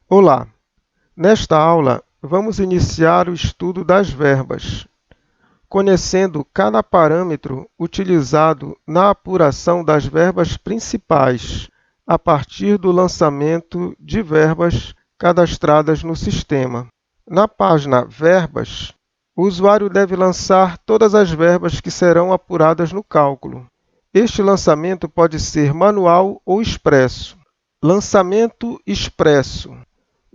Olá! Nesta aula, vamos iniciar o estudo das verbas, conhecendo cada parâmetro utilizado na apuração das verbas principais, a partir do lançamento de verbas cadastradas no sistema. Na página Verbas, o usuário deve lançar todas as verbas que serão apuradas no cálculo. Este lançamento pode ser manual ou expresso. Lançamento expresso.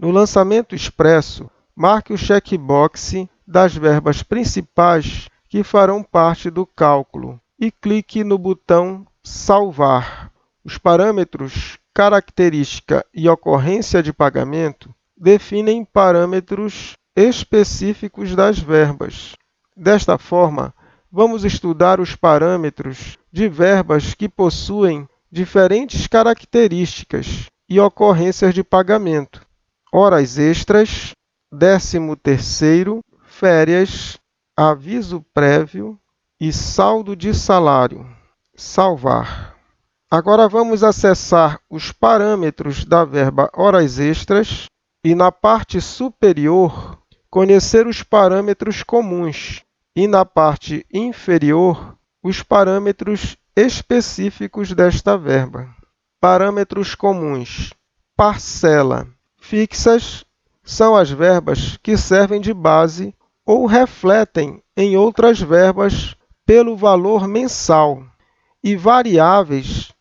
No lançamento expresso, marque o checkbox das verbas principais que farão parte do cálculo e clique no botão Salvar. Os parâmetros característica e ocorrência de pagamento definem parâmetros específicos das verbas. Desta forma, vamos estudar os parâmetros de verbas que possuem diferentes características e ocorrências de pagamento. Horas extras, 13º, férias, aviso prévio e saldo de salário. Salvar. Agora vamos acessar os parâmetros da verba horas extras e, na parte superior, conhecer os parâmetros comuns e, na parte inferior, os parâmetros específicos desta verba. Parâmetros comuns. Parcela. Fixas são as verbas que servem de base ou refletem em outras verbas pelo valor mensal, e variáveis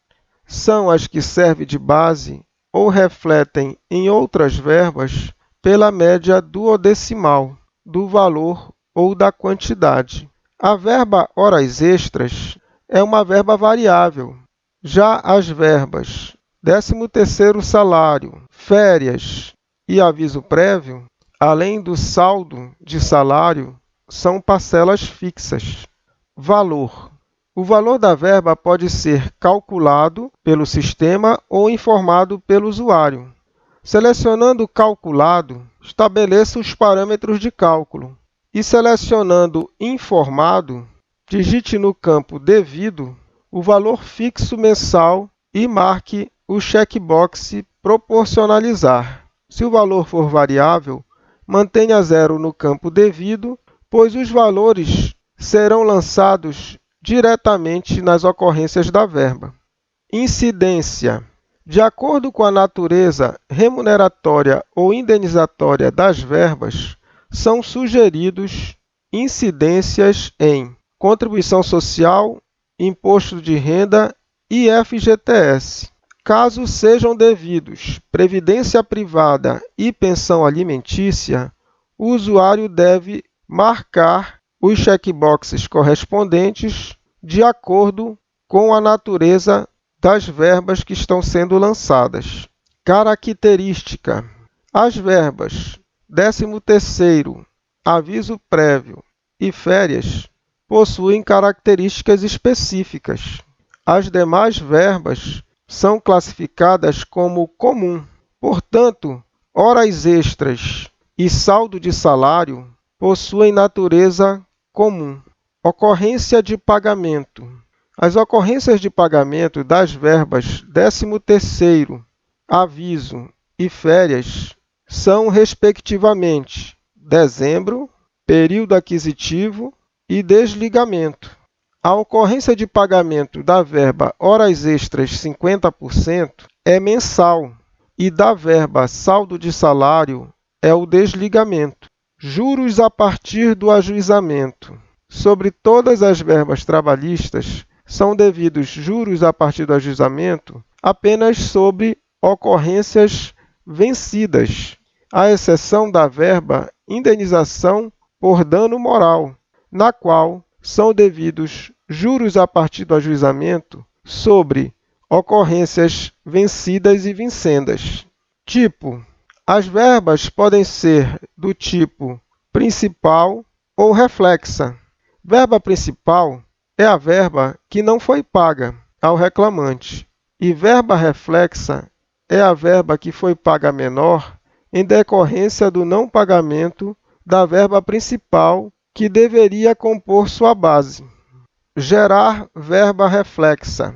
são as que servem de base ou refletem em outras verbas pela média duodecimal do valor ou da quantidade. A verba horas extras é uma verba variável. Já as verbas 13º salário, férias e aviso prévio, além do saldo de salário, são parcelas fixas. Valor. O valor da verba pode ser calculado pelo sistema ou informado pelo usuário. Selecionando Calculado, estabeleça os parâmetros de cálculo. E selecionando Informado, digite no campo Devido o valor fixo mensal e marque o checkbox Proporcionalizar. Se o valor for variável, mantenha 0 no campo Devido, pois os valores serão lançados diretamente nas ocorrências da verba. Incidência. De acordo com a natureza remuneratória ou indenizatória das verbas, são sugeridos incidências em contribuição social, imposto de renda e FGTS. Caso sejam devidos previdência privada e pensão alimentícia, o usuário deve marcar os checkboxes correspondentes de acordo com a natureza das verbas que estão sendo lançadas. Característica. As verbas 13º, aviso prévio e férias possuem características específicas. As demais verbas são classificadas como comum. Portanto, horas extras e saldo de salário possuem natureza comum. Ocorrência de pagamento. As ocorrências de pagamento das verbas 13º, aviso e férias são, respectivamente, dezembro, período aquisitivo e desligamento. A ocorrência de pagamento da verba horas extras 50% é mensal e da verba saldo de salário é o desligamento. Juros a partir do ajuizamento. Sobre todas as verbas trabalhistas, são devidos juros a partir do ajuizamento apenas sobre ocorrências vencidas, à exceção da verba indenização por dano moral, na qual são devidos juros a partir do ajuizamento sobre ocorrências vencidas e vincendas. Tipo. As verbas podem ser do tipo principal ou reflexa. Verba principal é a verba que não foi paga ao reclamante, e verba reflexa é a verba que foi paga menor em decorrência do não pagamento da verba principal que deveria compor sua base. Gerar verba reflexa.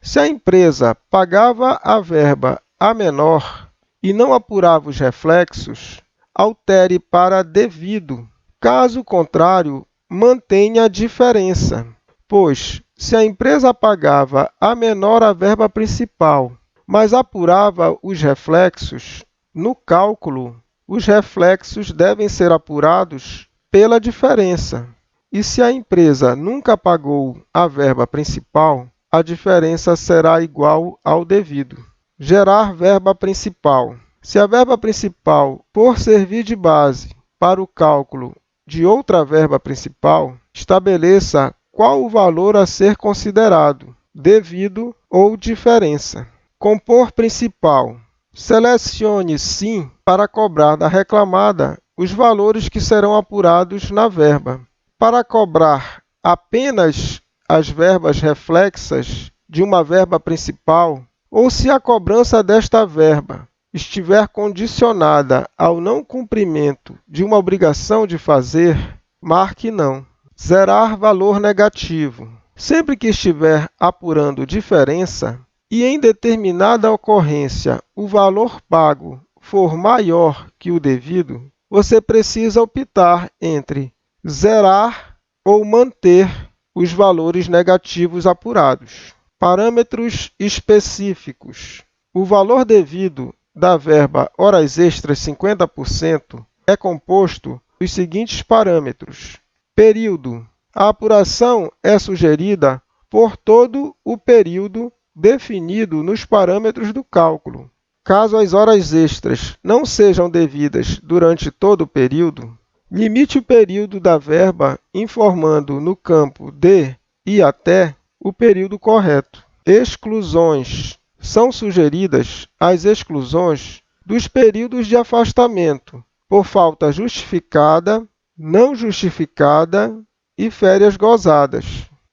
Se a empresa pagava a verba a menor e não apurava os reflexos, altere para devido. Caso contrário, mantenha a diferença, pois, se a empresa pagava a menor a verba principal, mas apurava os reflexos, no cálculo, os reflexos devem ser apurados pela diferença. E se a empresa nunca pagou a verba principal, a diferença será igual ao devido. Gerar verba principal. Se a verba principal for servir de base para o cálculo de outra verba principal, estabeleça qual o valor a ser considerado, devido ou diferença. Compor principal. Selecione sim para cobrar da reclamada os valores que serão apurados na verba. Para cobrar apenas as verbas reflexas de uma verba principal, ou se a cobrança desta verba estiver condicionada ao não cumprimento de uma obrigação de fazer, marque não. Zerar valor negativo. Sempre que estiver apurando diferença e em determinada ocorrência o valor pago for maior que o devido, você precisa optar entre zerar ou manter os valores negativos apurados. Parâmetros específicos. O valor devido da verba horas extras 50% é composto dos seguintes parâmetros. Período. A apuração é sugerida por todo o período definido nos parâmetros do cálculo. Caso as horas extras não sejam devidas durante todo o período, limite o período da verba informando no campo de e até o período correto. Exclusões. São sugeridas as exclusões dos períodos de afastamento por falta justificada, não justificada e férias gozadas.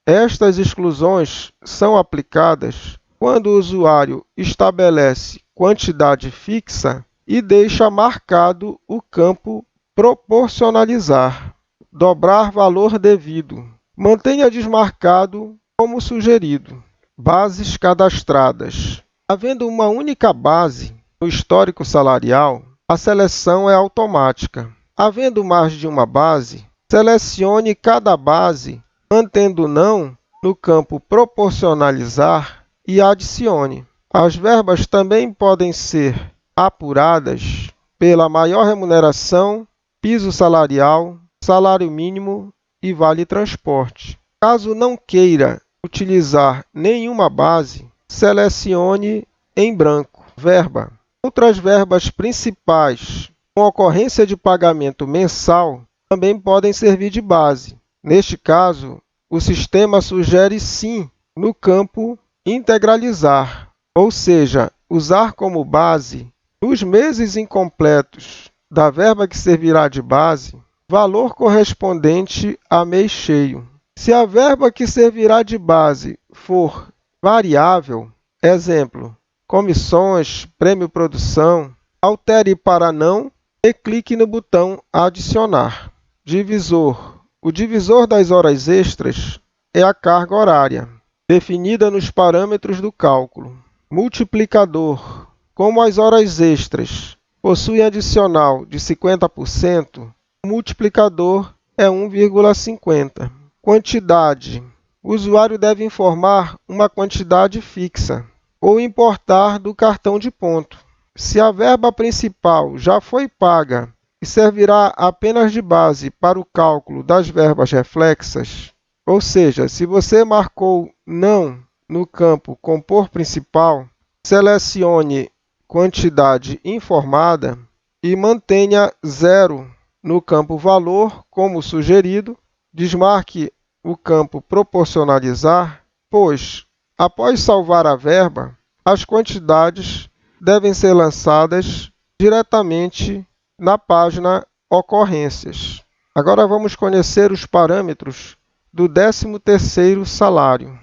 Estas exclusões são aplicadas quando o usuário estabelece quantidade fixa e deixa marcado o campo proporcionalizar. Dobrar valor devido. Mantenha desmarcado como sugerido. Bases cadastradas. Havendo uma única base no histórico salarial, a seleção é automática. Havendo mais de uma base, selecione cada base, mantendo não no campo proporcionalizar e adicione. As verbas também podem ser apuradas pela maior remuneração, piso salarial, salário mínimo e vale-transporte. Caso não queira utilizar nenhuma base, selecione em branco verba. Outras verbas principais com ocorrência de pagamento mensal também podem servir de base. Neste caso, o sistema sugere sim no campo integralizar, ou seja, usar como base, nos meses incompletos da verba que servirá de base, valor correspondente a mês cheio. Se a verba que servirá de base for variável, exemplo, comissões, prêmio produção, altere para não e clique no botão adicionar. Divisor. O divisor das horas extras é a carga horária, definida nos parâmetros do cálculo. Multiplicador. Como as horas extras possuem adicional de 50%, o multiplicador é 1,50. Quantidade. O usuário deve informar uma quantidade fixa ou importar do cartão de ponto. Se a verba principal já foi paga e servirá apenas de base para o cálculo das verbas reflexas, ou seja, se você marcou não no campo compor principal, selecione quantidade informada e mantenha 0 no campo valor, como sugerido. Desmarque o campo proporcionalizar, pois, após salvar a verba, as quantidades devem ser lançadas diretamente na página Ocorrências. Agora vamos conhecer os parâmetros do 13º salário.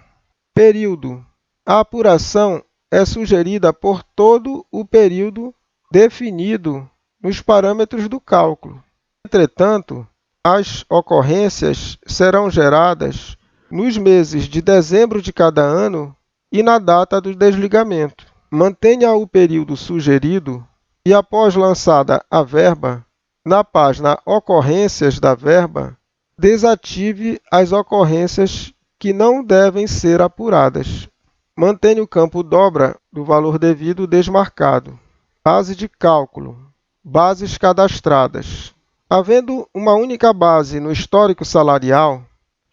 Período. A apuração é sugerida por todo o período definido nos parâmetros do cálculo. Entretanto, as ocorrências serão geradas nos meses de dezembro de cada ano e na data do desligamento. Mantenha o período sugerido e após lançada a verba, na página Ocorrências da verba, desative as ocorrências que não devem ser apuradas. Mantenha o campo dobra do valor devido desmarcado. Base de cálculo. Bases cadastradas. Havendo uma única base no histórico salarial,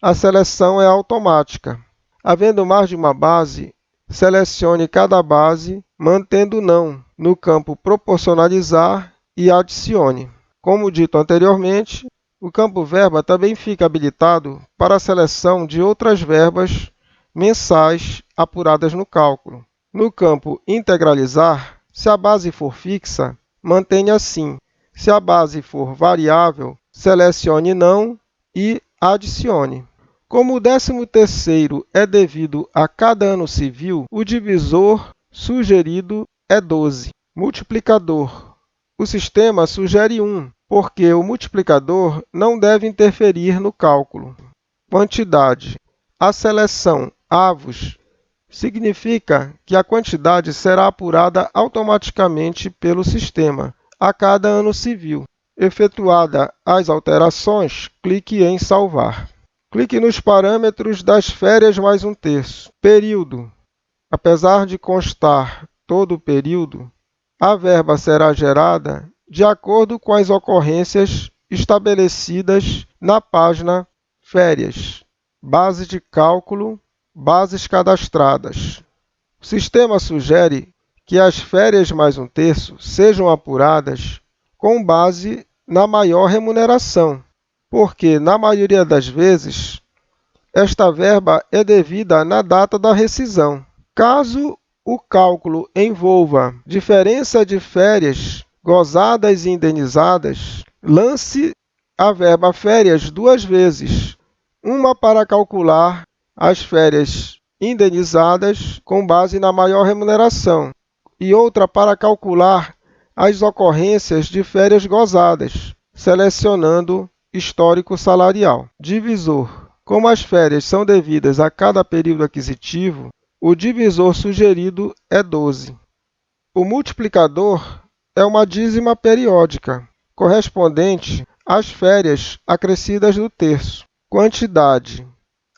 a seleção é automática. Havendo mais de uma base, selecione cada base, mantendo não no campo proporcionalizar e adicione. Como dito anteriormente, o campo verba também fica habilitado para a seleção de outras verbas mensais apuradas no cálculo. No campo integralizar, se a base for fixa, mantenha assim. Se a base for variável, selecione não e adicione. Como o 13º é devido a cada ano civil, o divisor sugerido é 12. Multiplicador. O sistema sugere 1, porque o multiplicador não deve interferir no cálculo. Quantidade. A seleção avos significa que a quantidade será apurada automaticamente pelo sistema a cada ano civil. Efetuada as alterações, clique em salvar. Clique nos parâmetros das férias mais 1/3. Período. Apesar de constar todo o período, a verba será gerada de acordo com as ocorrências estabelecidas na página Férias. Base de cálculo, bases cadastradas. O sistema sugere que as férias mais 1/3 sejam apuradas com base na maior remuneração, porque, na maioria das vezes, esta verba é devida na data da rescisão. Caso o cálculo envolva diferença de férias gozadas e indenizadas, lance a verba férias 2 vezes, uma para calcular as férias indenizadas com base na maior remuneração e outra para calcular as ocorrências de férias gozadas, selecionando histórico salarial. Divisor. Como as férias são devidas a cada período aquisitivo, o divisor sugerido é 12. O multiplicador é uma dízima periódica, correspondente às férias acrescidas do terço. Quantidade.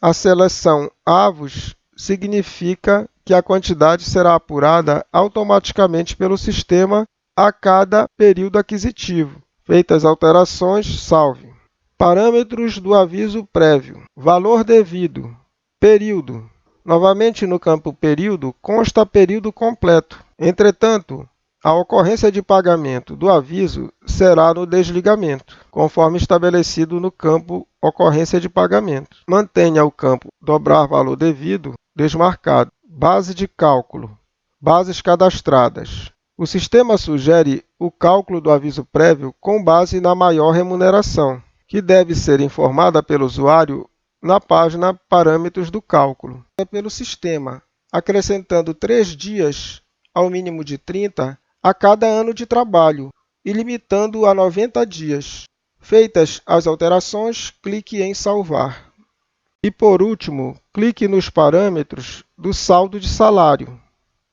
A seleção avos significa que a quantidade será apurada automaticamente pelo sistema a cada período aquisitivo. Feitas alterações, salve. Parâmetros do aviso prévio. Valor devido. Período. Novamente, no campo período, consta período completo. Entretanto, a ocorrência de pagamento do aviso será no desligamento, conforme estabelecido no campo ocorrência de pagamento. Mantenha o campo dobrar valor devido desmarcado. Base de cálculo. Bases cadastradas. O sistema sugere o cálculo do aviso prévio com base na maior remuneração, que deve ser informada pelo usuário na página Parâmetros do cálculo. É pelo sistema, acrescentando 3 dias ao mínimo de 30 a cada ano de trabalho e limitando a 90 dias. Feitas as alterações, clique em salvar. E, por último, clique nos parâmetros do saldo de salário.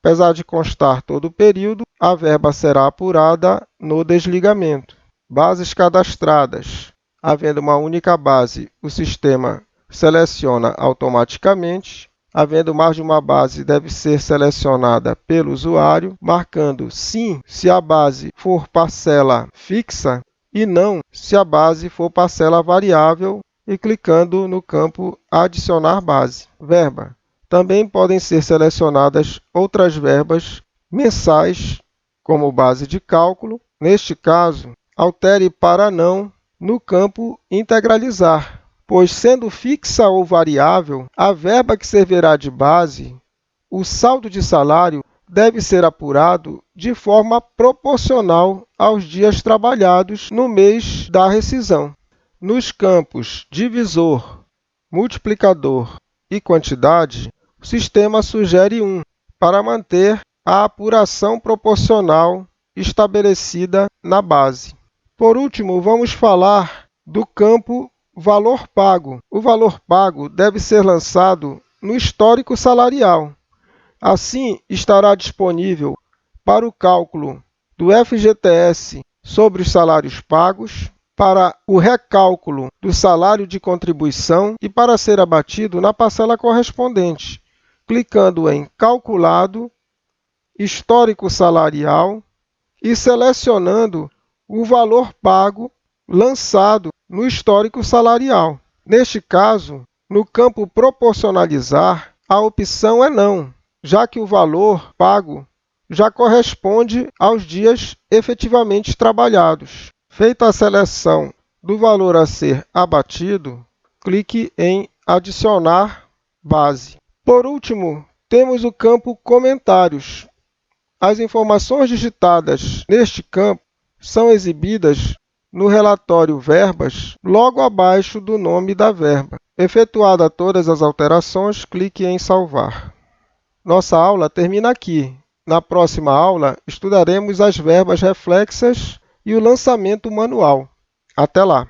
Apesar de constar todo o período, a verba será apurada no desligamento. Bases cadastradas. Havendo uma única base, o sistema seleciona automaticamente. Havendo mais de uma base, deve ser selecionada pelo usuário, marcando sim se a base for parcela fixa e não se a base for parcela variável e clicando no campo Adicionar base. Verba. Também podem ser selecionadas outras verbas mensais como base de cálculo. Neste caso, altere para não no campo Integralizar, pois, sendo fixa ou variável, a verba que servirá de base, o saldo de salário, deve ser apurado de forma proporcional aos dias trabalhados no mês da rescisão. Nos campos Divisor, Multiplicador e Quantidade, o sistema sugere 1 para manter a apuração proporcional estabelecida na base. Por último, vamos falar do campo Valor pago. O valor pago deve ser lançado no histórico salarial. Assim, estará disponível para o cálculo do FGTS sobre os salários pagos, para o recálculo do salário de contribuição e para ser abatido na parcela correspondente, clicando em Calculado, Histórico Salarial e selecionando o valor pago lançado no histórico salarial. Neste caso, no campo Proporcionalizar, a opção é não, já que o valor pago já corresponde aos dias efetivamente trabalhados. Feita a seleção do valor a ser abatido, clique em Adicionar base. Por último, temos o campo Comentários. As informações digitadas neste campo são exibidas no relatório Verbas, logo abaixo do nome da verba. Efetuadas todas as alterações, clique em Salvar. Nossa aula termina aqui. Na próxima aula, estudaremos as verbas reflexas e o lançamento manual. Até lá!